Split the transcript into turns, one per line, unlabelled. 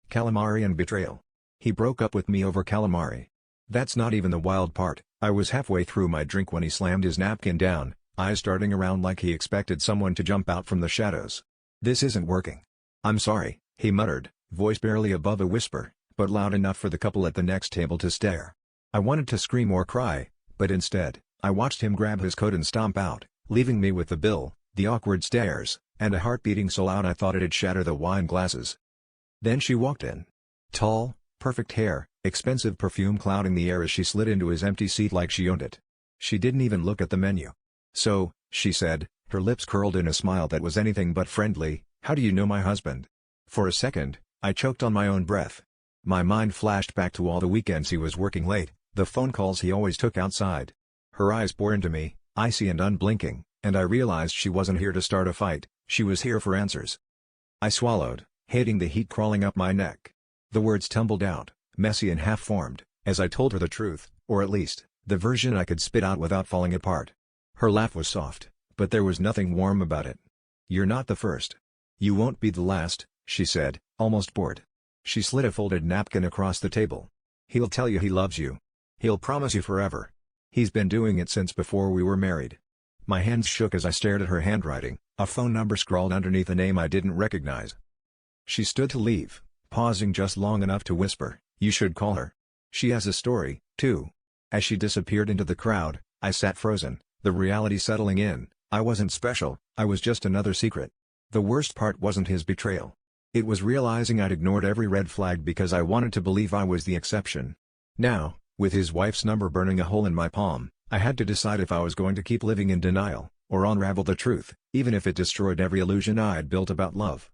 Calamari and betrayal. He broke up with me over calamari. That's not even the wild part. I was halfway through my drink when he slammed his napkin down, eyes darting around like he expected someone to jump out from the shadows. "This isn't working." "I'm sorry," he muttered, voice barely above a whisper, but loud enough for the couple at the next table to stare. I wanted to scream or cry, but instead, I watched him grab his coat and stomp out, leaving me with the bill, the awkward stares, and a heart beating so loud I thought it'd shatter the wine glasses. Then she walked in. Tall, perfect hair, expensive perfume clouding the air as she slid into his empty seat like she owned it. She didn't even look at the menu. "So," she said, her lips curled in a smile that was anything but friendly, "how do you know my husband?" For a second, I choked on my own breath. My mind flashed back to all the weekends he was working late, the phone calls he always took outside. Her eyes bore into me, icy and unblinking, and I realized she wasn't here to start a fight, she was here for answers. I swallowed, hating the heat crawling up my neck. The words tumbled out, messy and half-formed, as I told her the truth, or at least, the version I could spit out without falling apart. Her laugh was soft, but there was nothing warm about it. "You're not the first. You won't be the last," she said, almost bored. She slid a folded napkin across the table. "He'll tell you he loves you. He'll promise you forever. He's been doing it since before we were married." My hands shook as I stared at her handwriting, a phone number scrawled underneath a name I didn't recognize. She stood to leave, pausing just long enough to whisper, "You should call her. She has a story, too." As she disappeared into the crowd, I sat frozen, the reality settling in. I wasn't special, I was just another secret. The worst part wasn't his betrayal. It was realizing I'd ignored every red flag because I wanted to believe I was the exception. Now, with his wife's number burning a hole in my palm, I had to decide if I was going to keep living in denial, or unravel the truth, even if it destroyed every illusion I'd built about love.